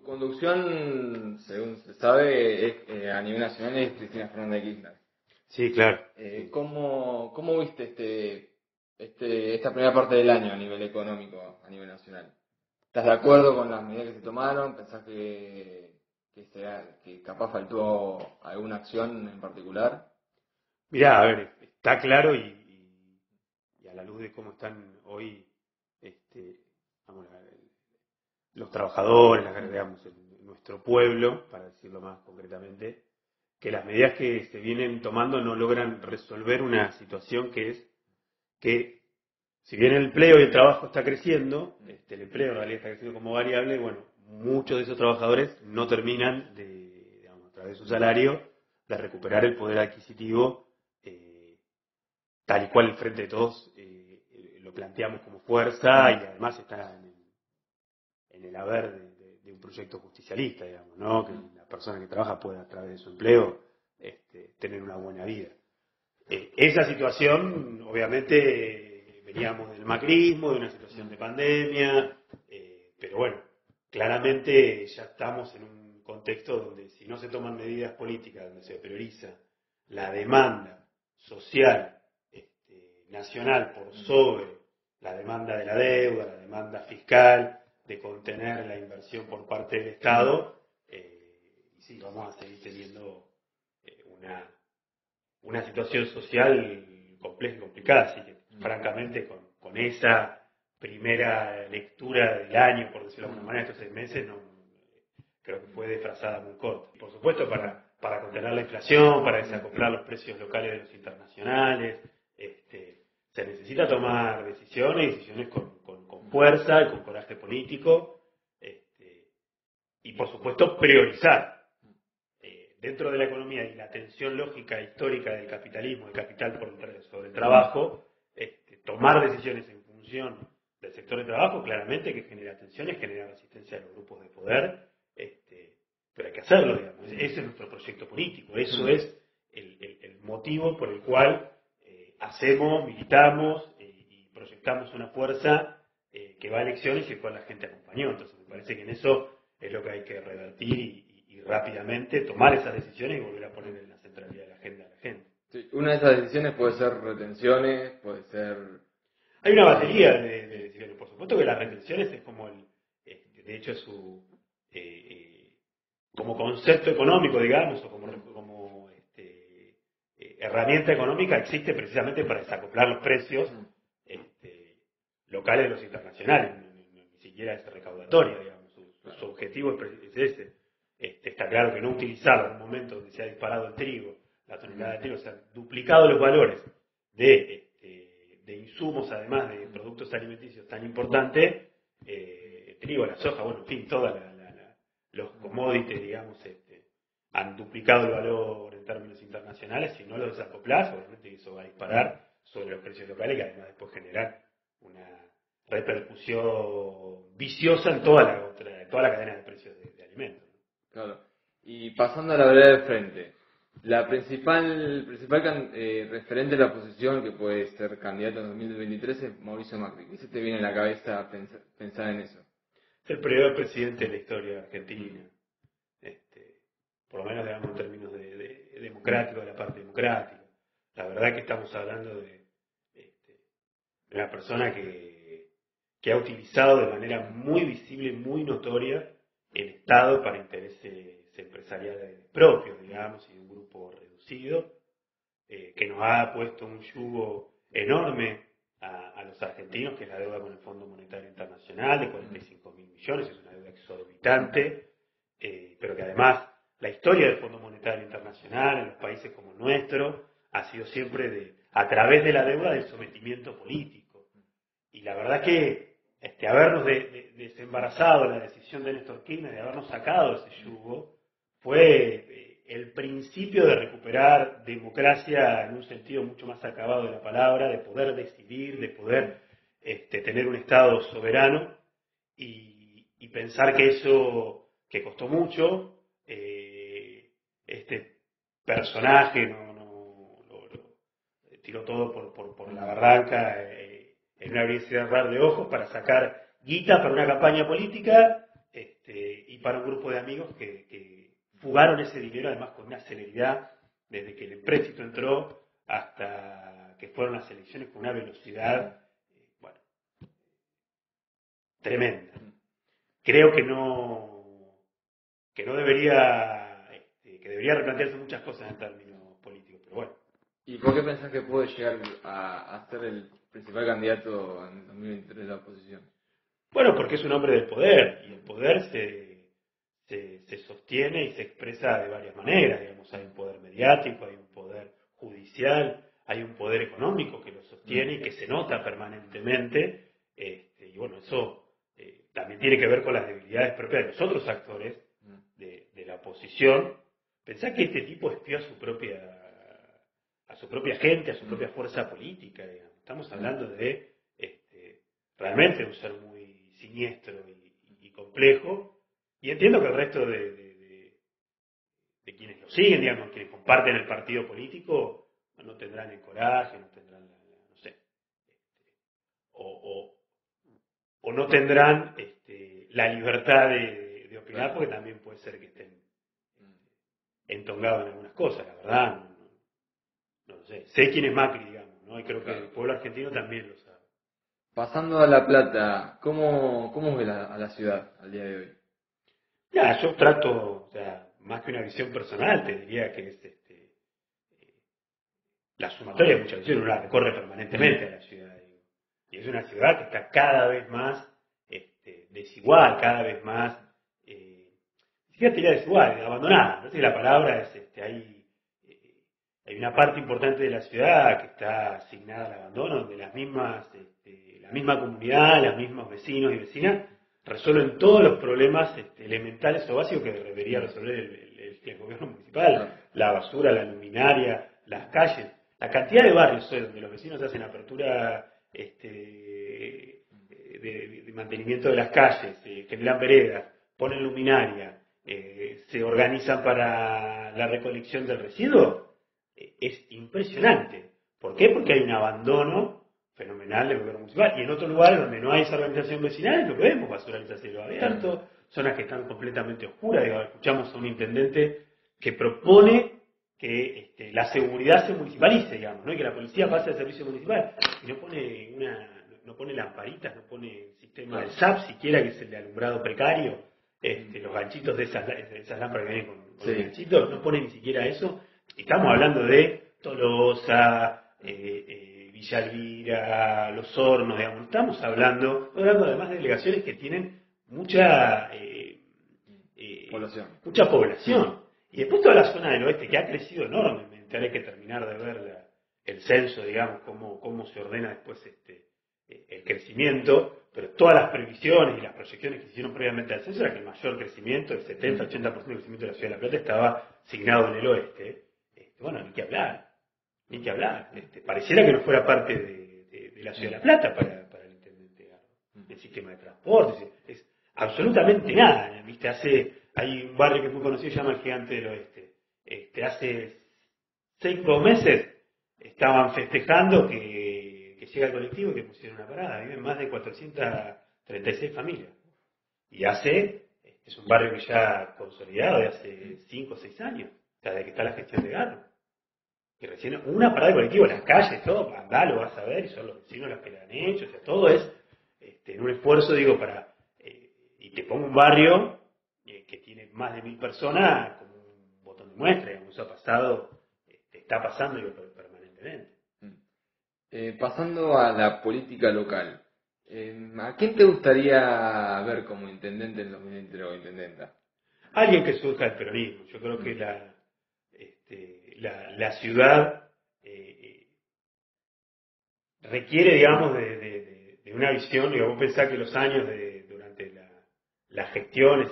conducción, según se sabe, a nivel nacional es Cristina Fernández de Kirchner. Sí, claro. ¿Cómo viste esta primera parte del año a nivel económico, a nivel nacional? ¿Estás de acuerdo con las medidas que se tomaron? ¿Pensás que capaz faltó alguna acción en particular? Mirá, a ver, está claro y a la luz de cómo están hoy vamos, los trabajadores, digamos, en nuestro pueblo, para decirlo más concretamente, que las medidas que se vienen tomando no logran resolver una situación que es que, si bien el empleo y el trabajo está creciendo, el empleo en realidad está creciendo como variable, bueno, muchos de esos trabajadores no terminan digamos, a través de su salario, de recuperar el poder adquisitivo tal y cual el Frente de Todos lo planteamos como fuerza y además está en el haber de un proyecto justicialista, digamos, ¿no? Que la persona que trabaja pueda a través de su empleo tener una buena vida. Esa situación, obviamente, veníamos del macrismo, de una situación de pandemia, pero bueno, claramente ya estamos en un contexto donde si no se toman medidas políticas, donde se prioriza la demanda social nacional por sobre la demanda de la deuda, la demanda fiscal, de contener la inversión por parte del Estado, y sí, vamos a seguir teniendo una situación social compleja y complicada, así que francamente con esa primera lectura del año, por decirlo de alguna manera, estos 6 meses, no, creo que fue desfasada muy corta. Por supuesto, para contener la inflación, para desacoplar los precios locales de los internacionales, se necesita tomar decisiones con fuerza y con coraje político, y por supuesto priorizar. Dentro de la economía y la tensión lógica histórica del capitalismo, el capital sobre el trabajo, tomar decisiones en función del sector de trabajo, claramente que genera tensiones, genera resistencia a los grupos de poder, pero hay que hacerlo, digamos. Ese es nuestro proyecto político, eso es el motivo por el cual hacemos, militamos y proyectamos una fuerza que va a elecciones y el cual la gente acompañó. Entonces me parece que en eso es lo que hay que revertir y rápidamente tomar esas decisiones y volver a poner en la centralidad de la agenda a la gente. Sí, una de esas decisiones puede ser retenciones, puede ser... Hay una batería de decisiones. Por supuesto que las retenciones es como de hecho como concepto económico, digamos, o como herramienta económica existe precisamente para desacoplar los precios locales de los internacionales, ni siquiera es recaudatoria, digamos, su objetivo es ese. Está claro que no utilizarlo en un momento donde se ha disparado el trigo, la tonelada de trigo, se han duplicado los valores de insumos, además de productos alimenticios tan importantes, el trigo, la soja, bueno, en fin, todos los commodities, digamos, han duplicado el valor en términos internacionales. Si no lo desacoplás, obviamente eso va a disparar sobre los precios locales y además después generar una repercusión viciosa en toda la cadena de precios de alimentos. Claro. Y pasando a la vereda de frente, la principal referente de la oposición que puede ser candidato en 2023 es Mauricio Macri. ¿Qué se te viene a la cabeza pensar en eso? Es el peor presidente de la historia de Argentina. Por lo menos digamos en términos de democrático, de la parte democrática. La verdad que estamos hablando de una persona que ha utilizado de manera muy visible y muy notoria el Estado para intereses empresariales propios, digamos, y de un grupo reducido, que nos ha puesto un yugo enorme a los argentinos, que es la deuda con el Fondo Monetario Internacional de 45.000 millones, es una deuda exorbitante, pero que además la historia del Fondo Monetario Internacional en los países como el nuestro ha sido siempre a través de la deuda del sometimiento político. Y la verdad que habernos desembarazado la decisión de Néstor Kirchner, de habernos sacado ese yugo, fue el principio de recuperar democracia en un sentido mucho más acabado de la palabra, de poder decidir, de poder tener un Estado soberano y pensar que eso, que costó mucho, este personaje lo tiró todo por la barranca en una abrir y cerrar de ojos para sacar guita para una campaña política y para un grupo de amigos que fugaron ese dinero además con una celeridad desde que el empréstito entró hasta que fueron las elecciones con una velocidad, bueno, tremenda. Creo que no debería, que debería replantearse muchas cosas en términos políticos, pero bueno. ¿Y por qué pensás que puede llegar a ser el principal candidato en 2023 de la oposición? Bueno, porque es un hombre del poder, y el poder se sostiene y se expresa de varias maneras, digamos, hay un poder mediático, hay un poder judicial, hay un poder económico que lo sostiene y que se nota permanentemente, y bueno, eso también tiene que ver con las debilidades propias de los otros actores de la oposición. Pensá que este tipo espió a su propia gente, a su propia fuerza política, digamos. Estamos hablando de realmente un ser muy siniestro y complejo, y entiendo que el resto de quienes lo siguen, digamos, quienes comparten el partido político, no tendrán el coraje, no tendrán no sé, o no tendrán la libertad de opinar, porque también puede ser que estén entongados en algunas cosas, la verdad, no lo sé. Sé quién es Macri, digamos, ¿no? Y creo que el pueblo argentino también lo sabe. Pasando a La Plata, ¿cómo ves a la ciudad al día de hoy? Ya, yo trato, o sea, más que una visión personal, te diría que es la sumatoria de muchas visiones, uno la recorre permanentemente a la ciudad. Y es una ciudad que está cada vez más desigual, cada vez más, ni siquiera te diría desigual, abandonada. No sé si la palabra es, hay una parte importante de la ciudad que está asignada al abandono, donde la misma comunidad, los mismos vecinos y vecinas resuelven todos los problemas elementales o básicos que debería resolver el gobierno municipal, la basura, la luminaria, las calles, la cantidad de barrios hoy donde los vecinos hacen apertura de mantenimiento de las calles, generan veredas, ponen luminaria, se organizan para la recolección del residuo, es impresionante. ¿Por qué? Porque hay un abandono fenomenal del gobierno municipal. Y en otros lugares donde no hay esa organización vecinal, lo vemos, basurales a cielo abierto, zonas que están completamente oscuras. Digamos, escuchamos a un intendente que propone que la seguridad se municipalice, digamos, ¿no? Y que la policía pase al servicio municipal. Y no pone lamparitas, no pone el sistema del SAP siquiera, que es el de alumbrado precario, los ganchitos de esas lámparas que vienen con los ganchitos, no pone ni siquiera eso. Estamos hablando de Tolosa, Villa Elvira, Los Hornos, digamos. Estamos hablando además de delegaciones que tienen mucha población. Y después toda la zona del oeste, que ha crecido enormemente. Ahora hay que terminar de ver el censo, digamos, cómo se ordena después el crecimiento, pero todas las previsiones y las proyecciones que se hicieron previamente al censo era que el mayor crecimiento, el 70-80% del crecimiento de la ciudad de La Plata, estaba asignado en el oeste. Bueno, ni que hablar. Pareciera que no fuera parte de la ciudad de La Plata para el intendente, el sistema de transporte, es absolutamente nada, ¿viste? Hay un barrio que es muy conocido, se llama el Gigante del Oeste. Hace 6 meses estaban festejando que llega el colectivo y que pusieron una parada. Viven más de 436 familias. Y es un barrio que ya consolidado de hace 5 o 6 años, o sea, desde que está la gestión de Garro. Y recién una parada de colectivo, las calles, todo, andá, lo vas a ver, y son los vecinos los que lo han hecho, o sea, todo es en un esfuerzo, digo, y te pongo un barrio que tiene más de 1000 personas como un botón de muestra, digamos, eso ha pasado, está pasando, digo, permanentemente. Pasando a la política local, ¿a quién te gustaría ver como intendente en 2023 o intendenta? Alguien que surja del peronismo. Yo creo que la ciudad requiere, digamos, de una visión. Digo, vos pensás que los años durante las gestiones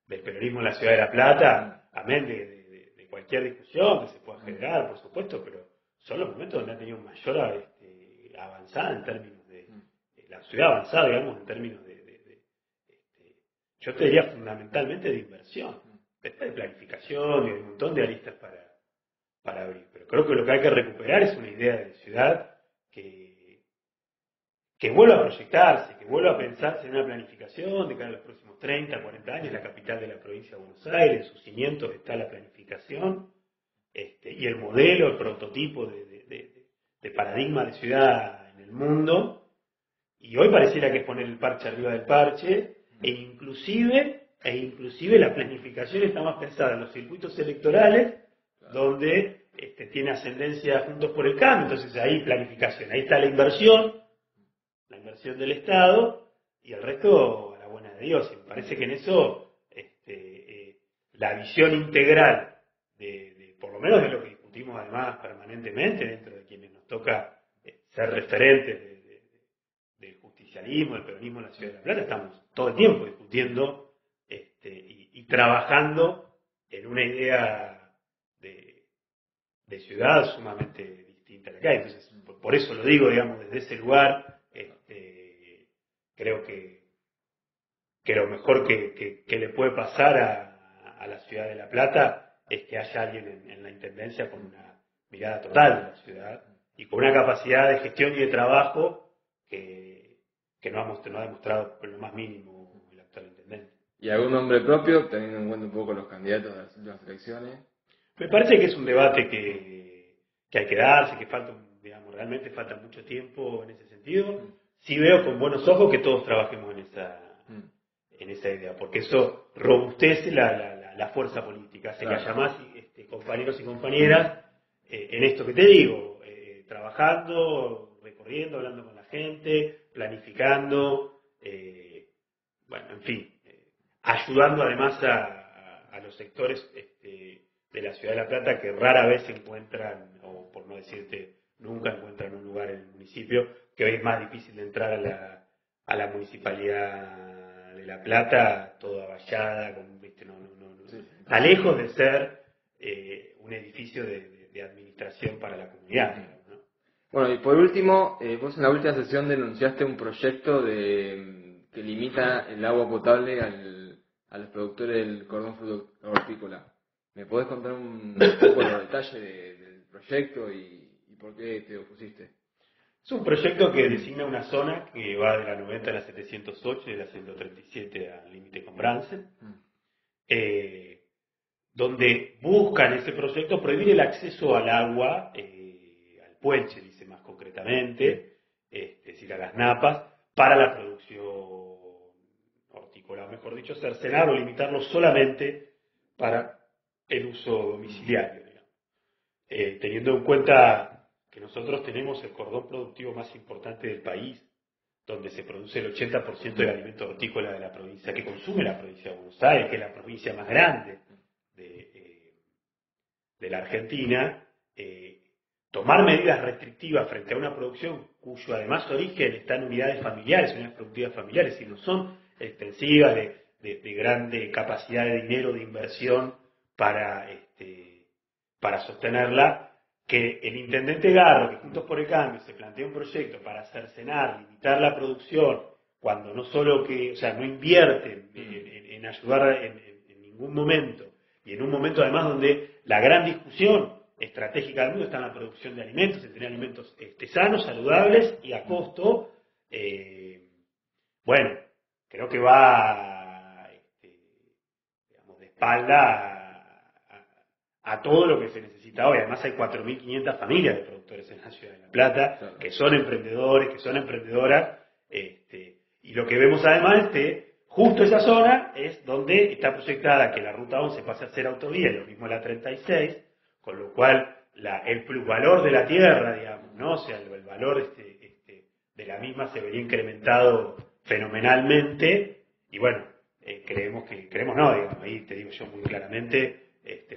del peronismo en la ciudad de La Plata, amén de cualquier discusión que se pueda generar, por supuesto, pero son los momentos donde ha tenido mayor avanzada en términos de la ciudad avanzada, digamos, en términos yo te diría fundamentalmente de inversión, después de planificación y de un montón de aristas para abrir. Pero creo que lo que hay que recuperar es una idea de ciudad que que vuelva a proyectarse, que vuelva a pensarse en una planificación de cara a los próximos 30, 40 años, la capital de la provincia de Buenos Aires, en sus cimientos está la planificación, y el modelo, el prototipo de paradigma de ciudad en el mundo, y hoy pareciera que es poner el parche arriba del parche, e inclusive la planificación está más pensada en los circuitos electorales, donde tiene ascendencia Juntos por el Cambio, entonces ahí planificación, ahí está la inversión del Estado, y el resto a la buena de Dios. Y me parece que en eso la visión integral por lo menos de lo que discutimos además permanentemente dentro de quienes nos toca ser referentes del justicialismo, del peronismo en la Ciudad de La Plata, estamos todo el tiempo discutiendo y trabajando en una idea de ciudad sumamente distinta a la que hay. Entonces, por eso lo digo, digamos, desde ese lugar, creo que lo mejor que le puede pasar a la Ciudad de La Plata es que haya alguien en la Intendencia con una mirada total de la ciudad y con una capacidad de gestión y de trabajo que no ha demostrado por lo más mínimo el actual intendente. ¿Y algún nombre propio, teniendo en cuenta un poco los candidatos de las últimas elecciones? Me parece que es un debate que hay que darse, que realmente falta mucho tiempo en ese sentido. Sí veo con buenos ojos que todos trabajemos en esa idea, porque eso robustece la fuerza política, hace que haya más compañeros y compañeras en esto que te digo, trabajando, recorriendo, hablando con la gente, planificando, en fin, ayudando además a los sectores de la Ciudad de La Plata que rara vez se encuentran, o por no decirte, nunca encuentran un lugar en el municipio, que hoy es más difícil de entrar a la municipalidad de La Plata, toda vallada, está lejos de ser un edificio de administración para la comunidad, ¿no? Bueno, y por último, vos en la última sesión denunciaste un proyecto que limita el agua potable a los productores del cordón hortícola. ¿Me podés contar un poco los detalles del proyecto y por qué te opusiste? Es un proyecto que designa una zona que va de la 90 a la 708 y de la 137 al límite con Bransen, donde buscan ese proyecto prohibir el acceso al agua, al puelche, dice más concretamente, es decir, a las napas, para la producción hortícola, o mejor dicho, cercenar o limitarlo solamente para el uso domiciliario, digamos. Teniendo en cuenta que nosotros tenemos el cordón productivo más importante del país, donde se produce el 80% del alimento hortícola de la provincia, que consume la provincia de Buenos Aires, que es la provincia más grande de la Argentina, tomar medidas restrictivas frente a una producción cuyo además origen está en unidades familiares, unidades productivas familiares, y no son extensivas de grande capacidad de dinero, de inversión para sostenerla, que el intendente Garro, que Juntos por el Cambio se plantea un proyecto para cercenar, limitar la producción, cuando no solo no invierte en ayudar en ningún momento, y en un momento además donde la gran discusión estratégica del mundo está en la producción de alimentos, en tener alimentos sanos, saludables y a costo, creo que va de espalda a todo lo que se necesita hoy. Además hay 4.500 familias de productores en la Ciudad de La Plata, que son emprendedores, que son emprendedoras, y lo que vemos además es que justo esa zona es donde está proyectada que la Ruta 11 pase a ser autovía, y lo mismo la 36, con lo cual el plusvalor de la tierra, digamos, ¿no? O sea, el valor de la misma se vería incrementado fenomenalmente, y creemos no, digamos, ahí te digo yo muy claramente,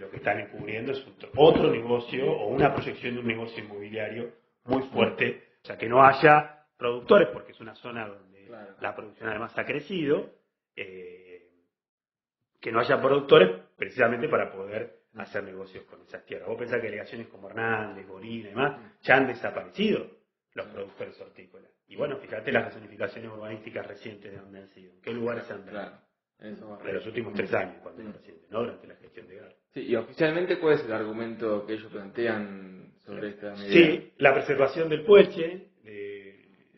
lo que están encubriendo es otro negocio o una proyección de un negocio inmobiliario muy fuerte, o sea, que no haya productores, porque es una zona donde la producción además ha crecido, que no haya productores precisamente para poder hacer negocios con esas tierras. Vos pensás que delegaciones como Hernández, Gorina y demás ya han desaparecido los productores hortícolas. Y fíjate las zonificaciones urbanísticas recientes de donde han sido, en qué lugares han dado. De los últimos 3 años, cuando es reciente, ¿no? Durante la gestión de Garro. Sí, y oficialmente, ¿cuál es el argumento que ellos plantean sobre esta medida? Sí, la preservación del puelche,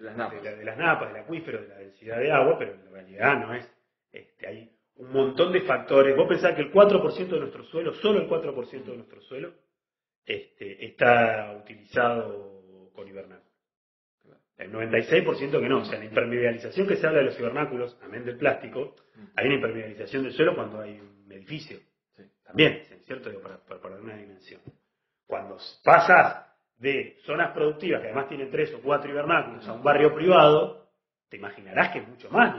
las napas. de las napas, del acuífero, de la densidad de agua, pero en realidad no es. Hay un montón de factores. Vos pensás que el 4% de nuestro suelo, solo el 4% de nuestro suelo, está utilizado con hivernáculos. El 96% que no. O sea, la impermeabilización que se habla de los hivernáculos, amén del plástico, hay una impermeabilización del suelo cuando hay un edificio. Sí. También, ¿cierto? Digo, para dar una dimensión. Cuando pasas de zonas productivas que además tienen 3 o 4 hivernáculos a un barrio privado, te imaginarás que es mucho más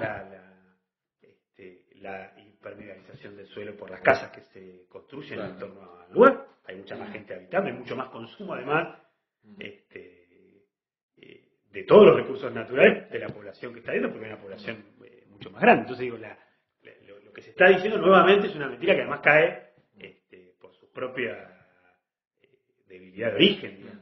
la impermeabilización del suelo por las casas que se construyen en torno al lugar. Hay mucha más gente habitando, hay mucho más consumo además de todos los recursos naturales de la población que está dentro, porque hay una población mucho más grande. Entonces digo, lo que se está diciendo nuevamente es una mentira que además cae por su propia debilidad de origen, digamos.